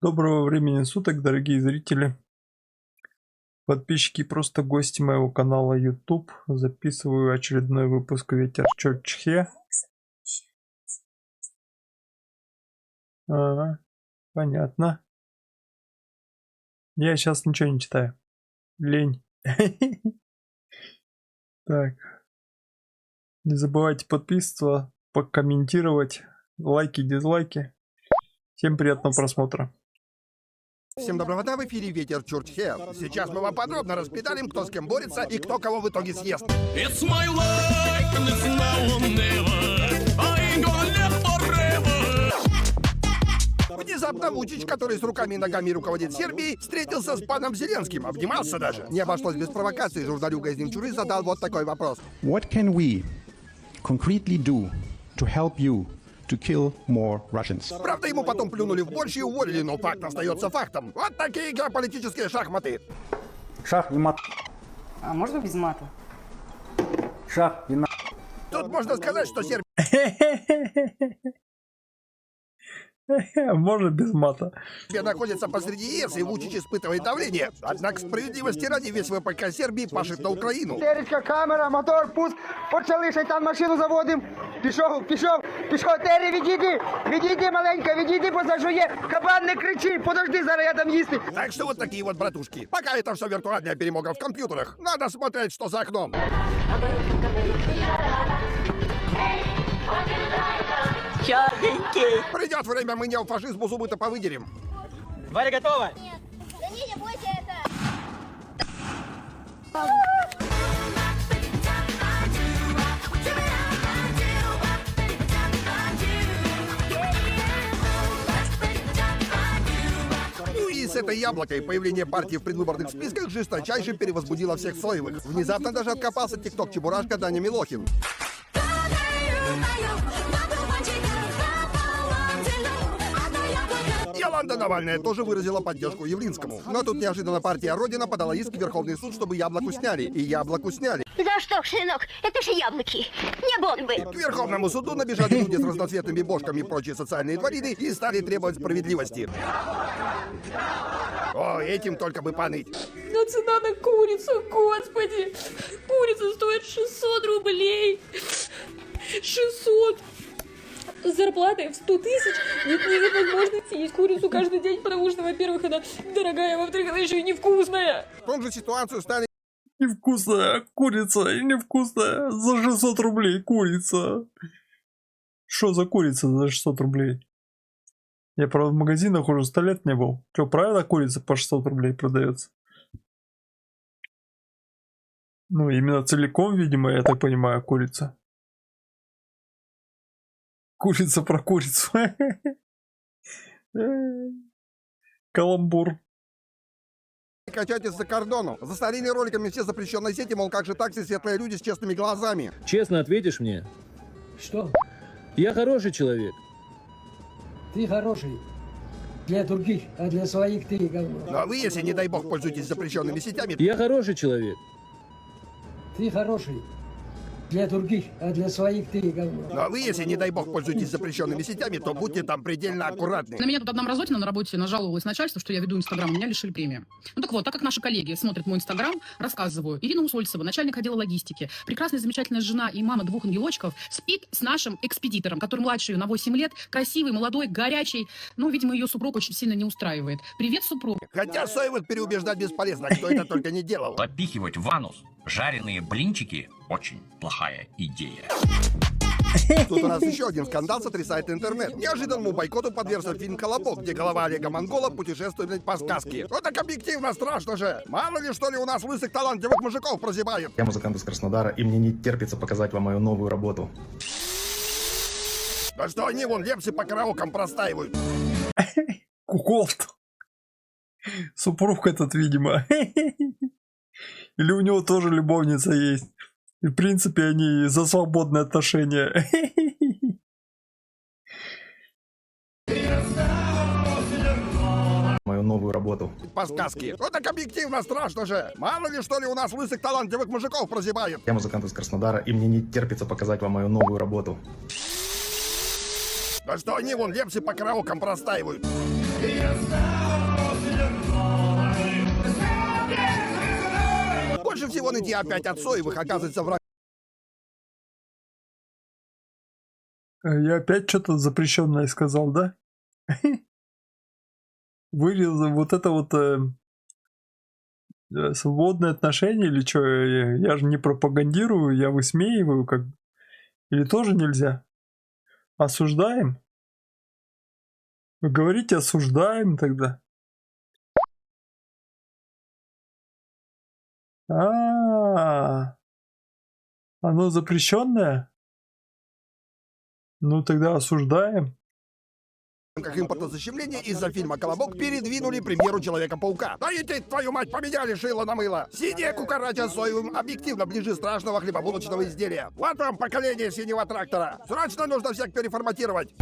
Доброго времени суток, дорогие зрители, подписчики и просто гости моего канала YouTube. Записываю очередной выпуск Ветер Чорчхе. Понятно. Я сейчас ничего не читаю. Лень. Так. Не забывайте подписываться, покомментировать, лайки, дизлайки. Всем приятного просмотра. Всем доброго дня, в эфире Ветер Чорчхе. Сейчас мы вам подробно распределим, кто с кем борется и кто кого в итоге съест. It's my life and it's now or never. I ain't gonna live forever. Внезапно Вучич, который с руками и ногами руководит Сербией, встретился с паном Зеленским, обнимался даже. Не обошлось без провокации, журналюга из Немчуры задал вот такой вопрос. What can we concretely do to help you to kill more Russians? Правда, ему потом плюнули в борщ и уволили, но факт остается фактом. Вот такие геополитические шахматы. Шах и мат. А можно без мата? Шах и на... Тут можно сказать, что Сербия Можно без мата. находится посреди ЕС, и Вучич испытывает давление. Однако справедливости ради весь ВПК Сербии пашет на Украину. Теречка, камера, мотор, пуск. Почали, шайтан, машину заводим. Пішов. Тері, відійди, маленька, відійди, позажує. Кабан, не кричи, подожди, зараз я там їсти. Так что вот такие вот братушки. Пока это все виртуальная перемога в компьютерах. Надо смотреть, что за окном. Придет время, мы неофашизму зубы-то повыдерем. Варя готова? Да не бойся это. Ну и с этой яблокой появление партии в предвыборных списках жесточайше перевозбудило всех Слоевых. Внезапно даже откопался тикток-чебурашка Даня Милохин. Йоланда Навальная тоже выразила поддержку Явлинскому. Но тут неожиданно партия Родина подала иск в Верховный суд, чтобы яблоку сняли. И яблоку сняли. За что, сынок? Это же яблоки, не бомбы. К Верховному суду набежали люди с разноцветными бошками и прочие социальные тварины и стали требовать справедливости. О, этим только бы поныть. Но цена на курицу, господи! Курица стоит 600 рублей! 600! С зарплатой в 100 тысяч нет никакой возможности есть курицу каждый день, потому что, во-первых, она дорогая, во-вторых, она еще и невкусная. В том же ситуацию стали Невкусная курица и невкусная за 600 рублей курица. Что за курица за 600 рублей? Я, правда, в магазинах уже 100 лет не был. Что, правильно курица по 600 рублей продается? Ну, именно целиком, видимо, я так понимаю, курица. Курица про курицу. Каламбур. качать из-за кордону. Засорили роликами все запрещенные сети, мол, как же так, все светлые люди с честными глазами. Честно ответишь мне? Что? Я хороший человек. Ты хороший. Для других, а для своих ты говно. Ну а вы, если, не дай бог, пользуетесь запрещенными сетями, Я хороший человек. Ты хороший. Для других, а для своих ты говно. ну а вы, если, не дай бог, пользуетесь запрещенными сетями, то будьте там предельно аккуратны. На меня тут одна мразотина на работе нажаловалась начальство, что я веду Инстаграм, меня лишили премии. Ну так вот, так как наши коллеги смотрят мой Инстаграм, рассказываю. Ирина Усольцева, начальник отдела логистики, прекрасная, замечательная жена и мама 2 ангелочков, спит с нашим экспедитором, который младше ее на 8 лет, красивый, молодой, горячий. Ну, видимо, ее супруг очень сильно не устраивает. Привет, супруг. Хотя Соевых переубеждать бесполезно, кто это только не делал. Запихивать в анус жареные блинчики – очень плохая идея. Тут у нас еще один скандал сотрясает интернет. Неожиданному бойкоту подвергся фильм «Колобок», где голова Олега Монгола путешествует по сказке. Ну так объективно страшно же. Мало ли, что ли, у нас лысых талантливых мужиков прозябает. Я музыкант из Краснодара, и мне не терпится показать вам мою новую работу. Да что они вон лепсы по караокам простаивают. Куколт. Супруг этот, видимо. Или у него тоже любовница есть. И, в принципе, они за свободные отношения. Мою новую работу. По сказке. Ну так объективно страшно же. Мало ли, что ли, у нас лысых талантливых мужиков прозябает. Я музыкант из Краснодара, и мне не терпится показать вам мою новую работу. Да что они вон лепсы по караокам простаивают. Больше всего нытья опять от соевых оказывается в Я опять что-то запрещенное сказал, да? Вырезал вот это вот свободные отношения или что? Я же не пропагандирую, я высмеиваю, как... Или тоже нельзя? Осуждаем? Вы говорите, осуждаем тогда? Оно запрещенное? Ну тогда осуждаем. как импортозащемление из-за фильма «Колобок» передвинули премьеру Человека-паука. Да идти, твою мать, поменяли шило на мыло. Синяя кукарача с соевым объективно ближе страшного хлебобулочного изделия. Вот вам поколение синего трактора. Срочно нужно всех переформатировать.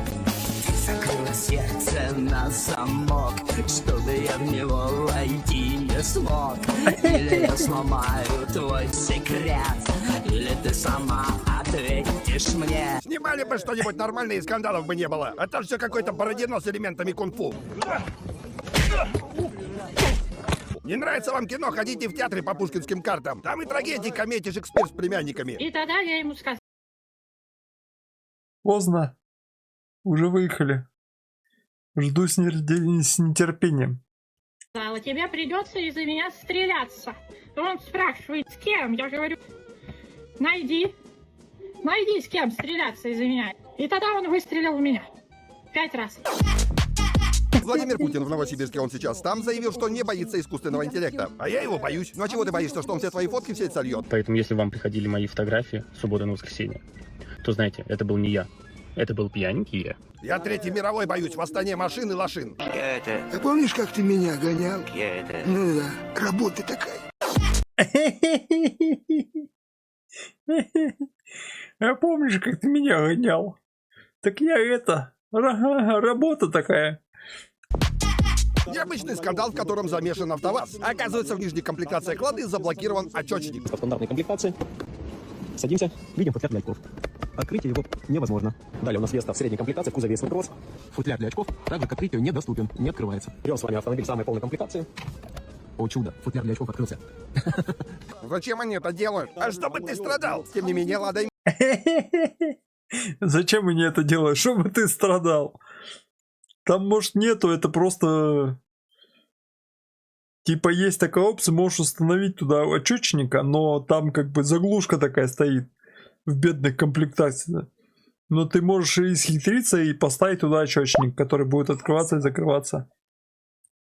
Закрыла сердце на замок, чтобы я в него войти не смог. Или я сломаю твой секрет, или ты сама ответишь мне. Снимали бы что-нибудь нормальное, и скандалов бы не было. Это все какой-то Бородино с элементами кунг-фу. Не нравится вам кино? Ходите в театры по пушкинским картам. Там и трагедии, комедии Шекспир с племянниками. И тогда я ему сказала: Поздно. Уже выехали. Жду с нетерпением. тебе придется из-за меня стреляться. Он спрашивает, с кем? Я говорю, найди с кем стреляться из-за меня. И тогда он выстрелил в меня 5 раз. Владимир Путин в Новосибирске, он сейчас там, заявил, что не боится искусственного интеллекта. А я его боюсь. Ну а чего ты боишься, что он все твои фотки в сеть сольет? Поэтому если вам приходили мои фотографии с субботы на воскресенье, то знайте, это был не я. Это был пьяненький я. Я Третьей мировой боюсь, восстание машин и лошин. А помнишь, как ты меня гонял? Ну да, работа такая. А помнишь, как ты меня гонял? Так я работа такая. Необычный скандал, в котором замешан АвтоВАЗ. Оказывается, в нижней комплектации клады заблокирован очечник. По стандартной комплектации. Садимся, видим футляр для очков. Открытие его невозможно. Далее у нас Веста в средней комплектации, в кузове вопрос. Футляр для очков также к открытию недоступен, не открывается. Берем с вами автомобиль самой полной комплектации. О чудо, футляр для очков открылся. Зачем они это делают? А чтобы ты страдал. Тем не менее, Лада... Зачем они это делают? Чтобы ты страдал. Там, может, нету, это просто... Типа есть такая опция, можешь установить туда очечника, но там как бы заглушка такая стоит в бедных комплектациях. Но ты можешь и исхитриться и поставить туда очечник, который будет открываться и закрываться.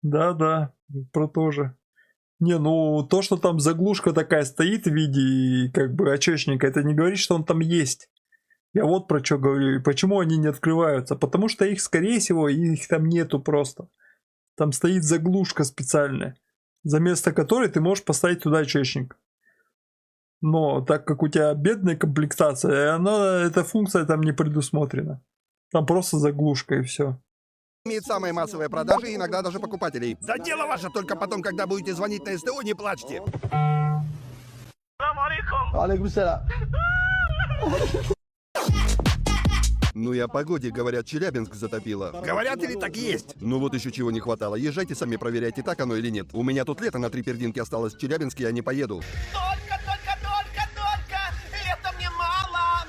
Да, про то же. Не, ну то, что там заглушка такая стоит в виде как бы очечника, это не говорит, что он там есть. Я вот про что говорю. И почему они не открываются? Потому что их, скорее всего, их там нету просто. Там стоит заглушка специальная, за место которой ты можешь поставить туда очечник. Но так как у тебя бедная комплектация, эта функция там не предусмотрена. Там просто заглушка и все. Имеет самые массовые продажи и иногда даже покупателей. Да дело ваше, только потом, когда будете звонить на СТО, не плачьте. Ну и о погоде, говорят, Челябинск затопило. Говорят или так есть? Ну вот еще чего не хватало. Езжайте сами, проверяйте, так оно или нет. У меня тут лето на 3 пердинки осталось в Челябинске, я не поеду. Лето мне мало!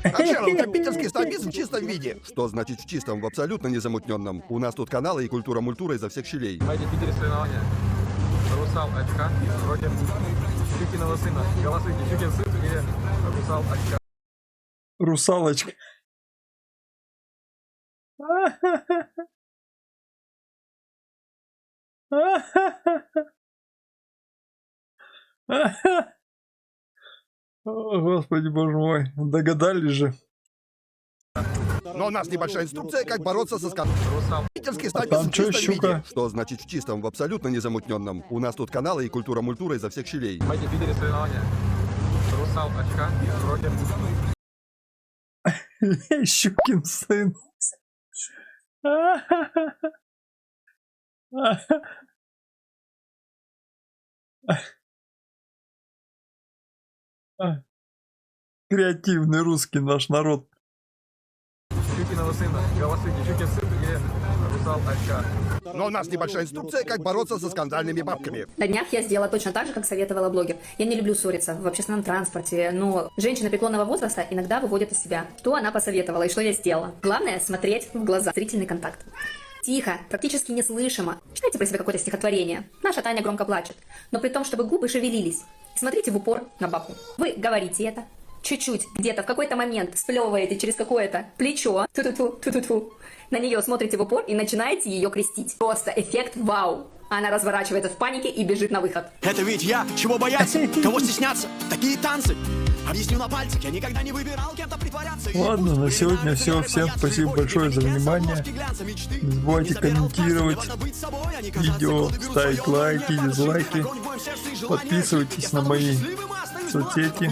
Анжела, это питерский снобизм в чистом виде. Что значит в чистом? В абсолютно незамутненном. У нас тут каналы и культура-мультура изо всех щелей. Майди в Питере соревнования. Русал очка против Щукиного сына. Голосуйте, Щукин сын или Русал очка. Русалочка. О, Господи, боже мой, догадались же. Но у нас небольшая инструкция, как бороться со скандалом. Питерский снобизм в чистом виде. Что значит в чистом? В абсолютно незамутненном. У нас тут каналы и культура-мультура изо всех щелей. Майди в Питере соревнования. Русал очка против... Щукин сын. Креативный русский наш народ. Щукиного сына. Голосуйте, Щукин сын или где русал очка. Но у нас небольшая инструкция, как бороться со скандальными бабками. На днях я сделала точно так же, как советовала блогер. Я не люблю ссориться в общественном транспорте, но женщины преклонного возраста иногда выводят из себя. Что она посоветовала и что я сделала? Главное — смотреть в глаза. Зрительный контакт. Тихо, практически неслышимо. Читайте про себя какое-то стихотворение. Наша Таня громко плачет. Но при том, чтобы губы шевелились. Смотрите в упор на бабку. Вы говорите это. Чуть-чуть, где-то в какой-то момент сплевываете через какое-то плечо. Ту-ту-ту. На нее смотрите в упор и начинаете ее крестить. Просто эффект вау. Она разворачивается в панике и бежит на выход. Это ведь я, чего бояться, кого стесняться, такие танцы. Объясню на пальцах, я никогда не выбирал кем-то притворяться. Ладно, на сегодня все. Всем спасибо большое за внимание. Не забывайте комментировать видео, ставить лайки, дизлайки. Подписывайтесь на мои соцсети.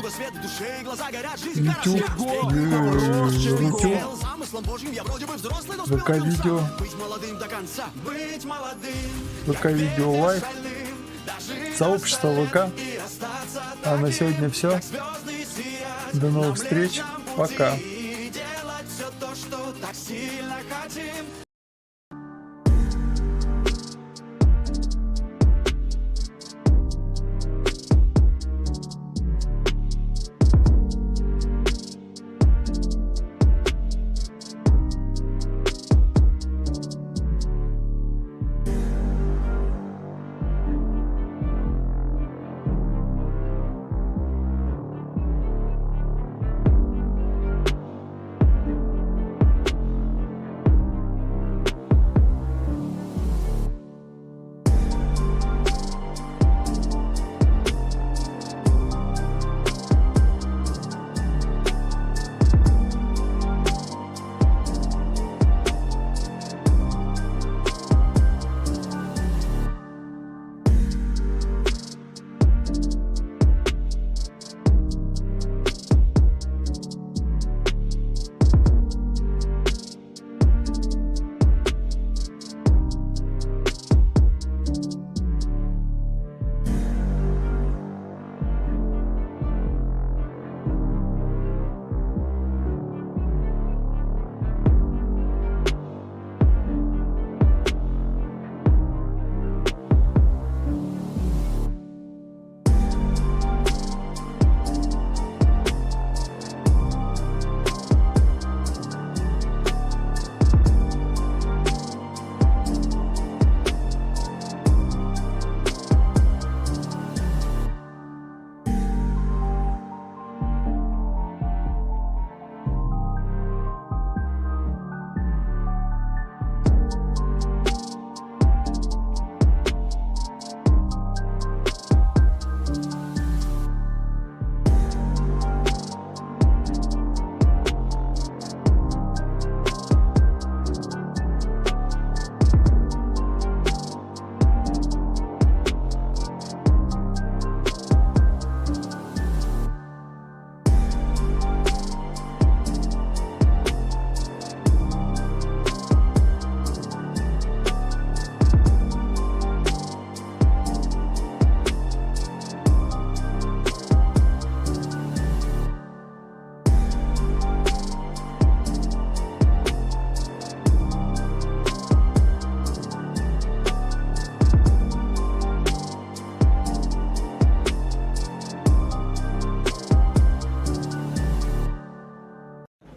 YouTube, ВК-видео, ВК-видео лайв, сообщество ВК. А на сегодня все. До новых встреч. Пока.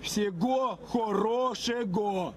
Всего хорошего!